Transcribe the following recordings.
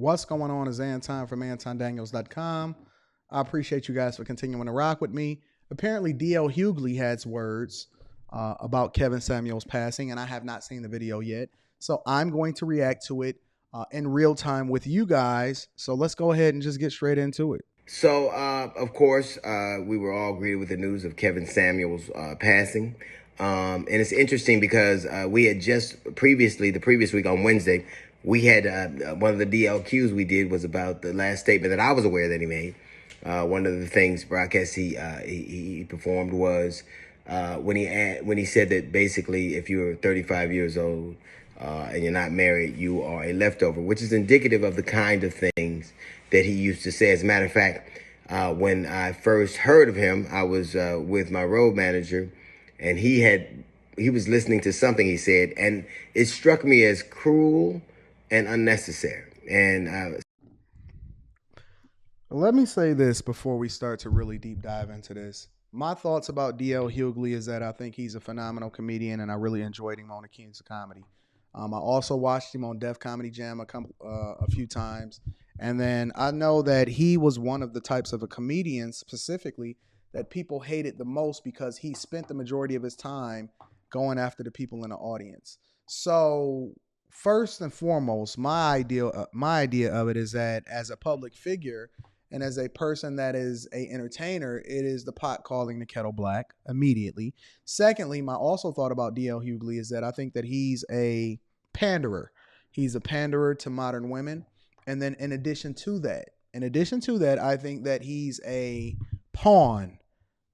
What's going on is Anton from AntonDaniels.com. I appreciate you guys for continuing to rock with me. Apparently, D.L. Hughley has words about Kevin Samuels passing, and I have not seen the video yet. So I'm going to react to it in real time with you guys. So let's go ahead and just get straight into it. So, of course, we were all greeted with the news of Kevin Samuels passing. And it's interesting because we had just the previous week on Wednesday, we had one of the DLQs we did was about the last statement that I was aware that he made. One of the things broadcast he performed was when he said that basically if you're 35 years old and you're not married, you are a leftover, which is indicative of the kind of things that he used to say. As a matter of fact, when I first heard of him, I was with my road manager, and he was listening to something he said, and it struck me as cruel and unnecessary. And let me say this before we start to really deep dive into this. My thoughts about D.L. Hughley is that I think he's a phenomenal comedian, and I really enjoyed him on the Kings of Comedy. I also watched him on Def Comedy Jam a few times. And then I know that he was one of the types of a comedian specifically that people hated the most because he spent the majority of his time going after the people in the audience. So first and foremost, my idea of it is that as a public figure and as a person that is a entertainer, it is the pot calling the kettle black immediately. Secondly, my also thought about D.L. Hughley is that I think that he's a panderer. He's a panderer to modern women. And then in addition to that, I think that he's a pawn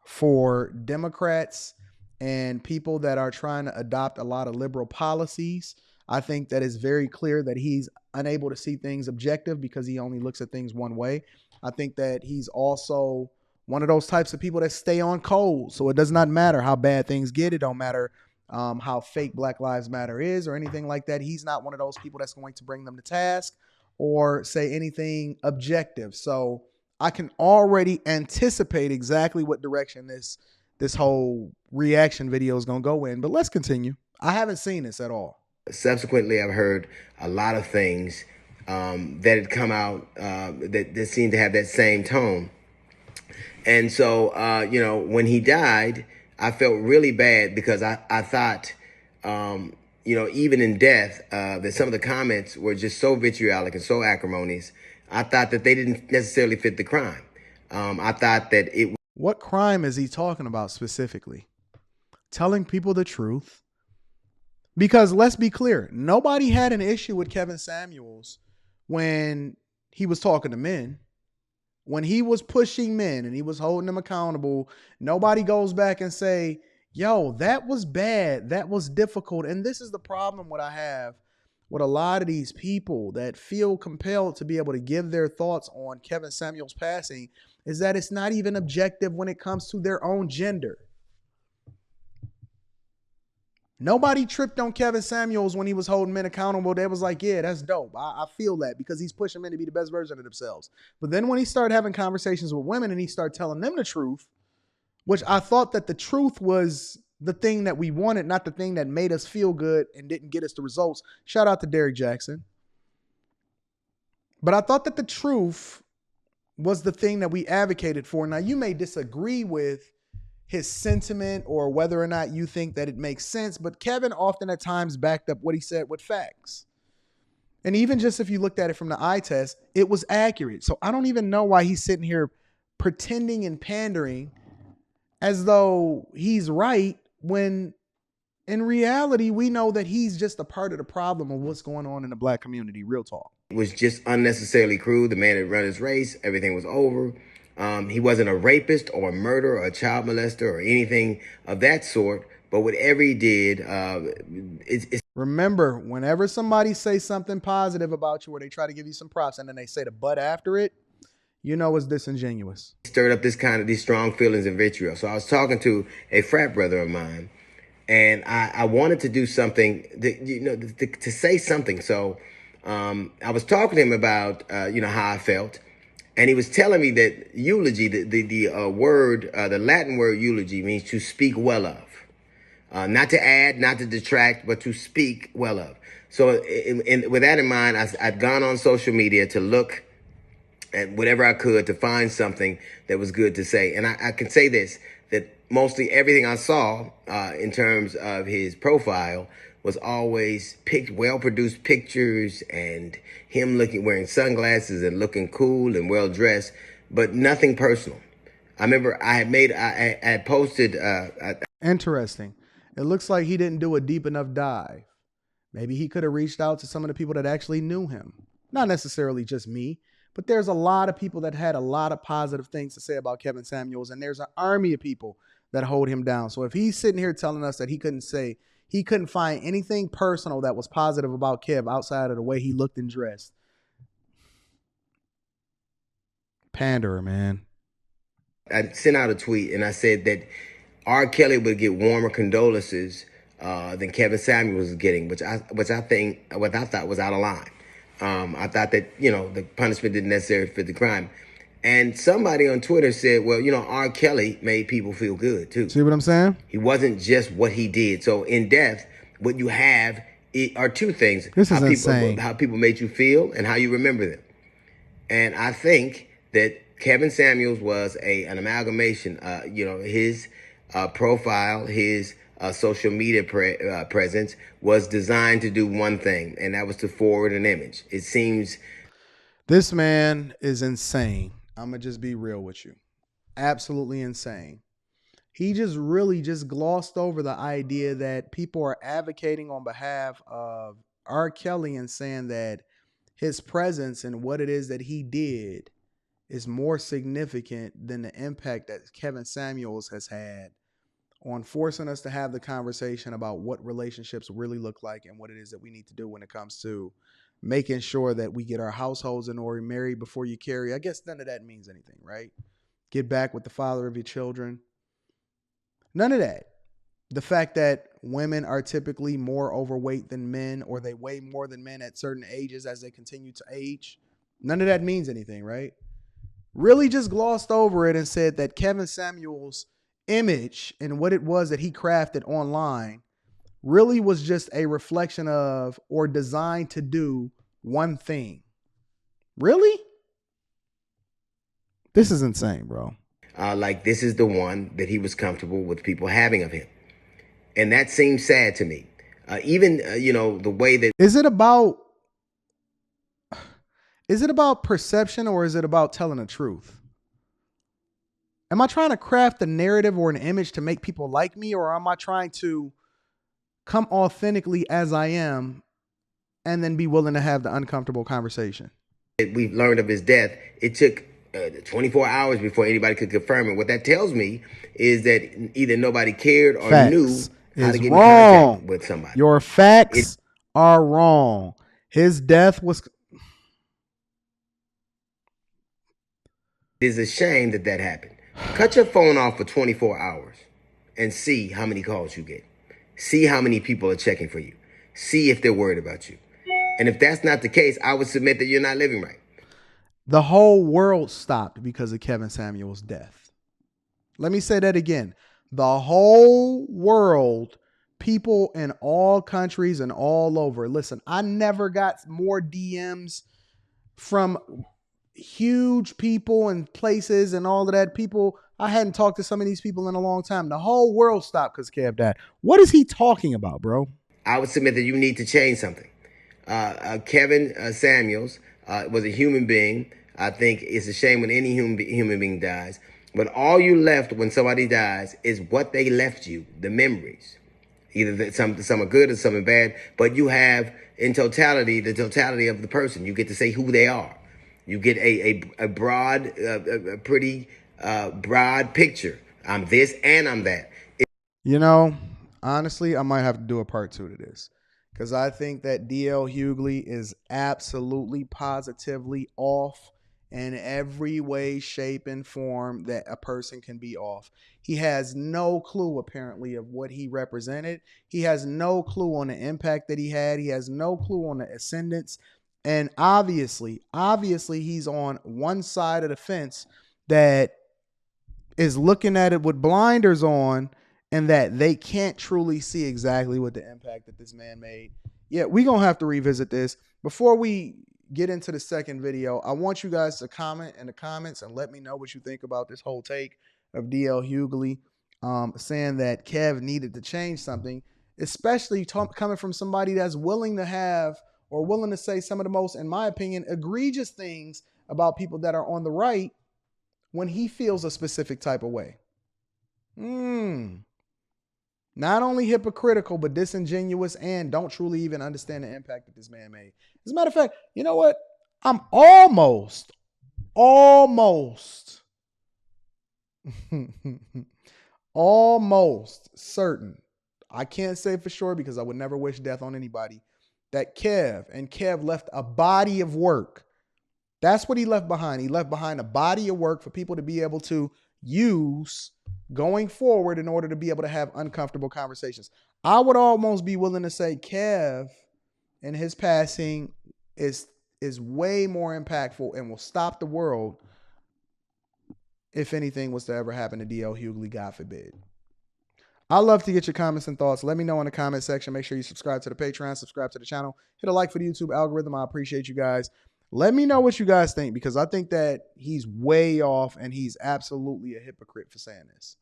for Democrats and people that are trying to adopt a lot of liberal policies. I think that it's very clear that he's unable to see things objective because he only looks at things one way. I think that he's also one of those types of people that stay on code. So it does not matter how bad things get. It don't matter how fake Black Lives Matter is or anything like that. He's not one of those people that's going to bring them to task or say anything objective. So I can already anticipate exactly what direction this whole reaction video is going to go in. But let's continue. I haven't seen this at all. Subsequently, I've heard a lot of things that had come out that seemed to have that same tone. And so, when he died, I felt really bad because I thought, even in death, that some of the comments were just so vitriolic and so acrimonious. I thought that they didn't necessarily fit the crime. I thought that it. What crime is he talking about specifically? Telling people the truth. Because let's be clear, nobody had an issue with Kevin Samuels when he was talking to men. When he was pushing men and he was holding them accountable, nobody goes back and say, yo, that was bad. That was difficult. And this is the problem what I have with a lot of these people that feel compelled to be able to give their thoughts on Kevin Samuels passing is that it's not even objective when it comes to their own gender. Nobody tripped on Kevin Samuels when he was holding men accountable. They was like, yeah, that's dope. I feel that because he's pushing men to be the best version of themselves. But then when he started having conversations with women and he started telling them the truth, which I thought that the truth was the thing that we wanted, not the thing that made us feel good and didn't get us the results. Shout out to Derek Jackson. But I thought that the truth was the thing that we advocated for. Now, you may disagree with his sentiment or whether or not you think that it makes sense, but Kevin often at times backed up what he said with facts. And even just if you looked at it from the eye test, it was accurate. So I don't even know why he's sitting here pretending and pandering as though he's right when in reality, we know that he's just a part of the problem of what's going on in the Black community. Real talk. It was just unnecessarily cruel. The man had run his race. Everything was over. He wasn't a rapist or a murderer or a child molester or anything of that sort. But whatever he did, it's remember, whenever somebody says something positive about you or they try to give you some props and then they say the but after it, you know it's disingenuous. Stirred up these strong feelings of vitriol. So I was talking to a frat brother of mine, and I wanted to do something, to say something. So I was talking to him about, how I felt. And he was telling me that eulogy, the Latin word eulogy means to speak well of. Not to add, not to detract, but to speak well of. So, with that in mind, I've gone on social media to look at whatever I could to find something that was good to say. And I can say this, that mostly everything I saw in terms of his profile was always well-produced pictures and him wearing sunglasses and looking cool and well-dressed, but nothing personal. I remember I had posted. Interesting. It looks like he didn't do a deep enough dive. Maybe he could have reached out to some of the people that actually knew him. Not necessarily just me, but there's a lot of people that had a lot of positive things to say about Kevin Samuels, and there's an army of people that hold him down. So if he's sitting here telling us that he couldn't find anything personal that was positive about Kev outside of the way he looked and dressed. Panderer, man. I sent out a tweet and I said that R. Kelly would get warmer condolences than Kevin Samuels was getting, which I thought was out of line. I thought that, the punishment didn't necessarily fit the crime. And somebody on Twitter said, well, R. Kelly made people feel good too. See what I'm saying? He wasn't just what he did. So in death, what you have are two things. This is insane. How people made you feel and how you remember them. And I think that Kevin Samuels was an amalgamation. His profile, his social media presence was designed to do one thing, and that was to forward an image. It seems this man is insane. I'm going to just be real with you. Absolutely insane. He just really just glossed over the idea that people are advocating on behalf of R. Kelly and saying that his presence and what it is that he did is more significant than the impact that Kevin Samuels has had on forcing us to have the conversation about what relationships really look like and what it is that we need to do when it comes to making sure that we get our households in order, marry before you carry. I guess none of that means anything, right? Get back with the father of your children. None of that. The fact that women are typically more overweight than men, or they weigh more than men at certain ages as they continue to age. None of that means anything, right? Really just glossed over it and said that Kevin Samuels' image and what it was that he crafted online really was just a reflection of or designed to do one thing. Really? This is insane, bro. This is the one that he was comfortable with people having of him. And that seems sad to me. Even the way that... Is it about perception, or is it about telling the truth? Am I trying to craft a narrative or an image to make people like me, or am I trying to come authentically as I am and then be willing to have the uncomfortable conversation? We've learned of his death. It took 24 hours before anybody could confirm it. What that tells me is that either nobody cared or knew how to get in contact with somebody. Your facts are wrong. His death was... It is a shame that happened. Cut your phone off for 24 hours and see how many calls you get. See how many people are checking for you. See if they're worried about you. And if that's not the case, I would submit that you're not living right. The whole world stopped because of Kevin Samuels' death. Let me say that again. The whole world, people in all countries and all over. Listen, I never got more DMs from huge people and places and all of that. People, I hadn't talked to some of these people in a long time. The whole world stopped because Kev died. What is he talking about, bro? I would submit that you need to change something. Kevin Samuels was a human being. I think it's a shame when any human being dies. But all you left when somebody dies is what they left you, the memories. Either some are good or some are bad. But you have, in totality, the totality of the person. You get to say who they are. You get a broad, pretty broad picture. I'm this and I'm that. Honestly, I might have to do a part 2 to this, because I think that D.L. Hughley is absolutely positively off in every way, shape, and form that a person can be off. He has no clue, apparently, of what he represented. He has no clue on the impact that he had. He has no clue on the ascendance. And obviously, he's on one side of the fence that is looking at it with blinders on and that they can't truly see exactly what the impact that this man made. Yeah, we're going to have to revisit this. Before we get into the second video, I want you guys to comment in the comments and let me know what you think about this whole take of DL Hughley saying that Kev needed to change something, especially coming from somebody that's willing to have or willing to say some of the most, in my opinion, egregious things about people that are on the right when he feels a specific type of way. Not only hypocritical, but disingenuous and don't truly even understand the impact that this man made. As a matter of fact, you know what? I'm almost almost certain. I can't say for sure because I would never wish death on anybody. That Kev left a body of work. That's what he left behind. He left behind a body of work for people to be able to use going forward in order to be able to have uncomfortable conversations. I would almost be willing to say Kev and his passing is way more impactful and will stop the world if anything was to ever happen to DL Hughley, God forbid. I'd love to get your comments and thoughts. Let me know in the comment section. Make sure you subscribe to the Patreon, subscribe to the channel, hit a like for the YouTube algorithm. I appreciate you guys. Let me know what you guys think because I think that he's way off and he's absolutely a hypocrite for saying this.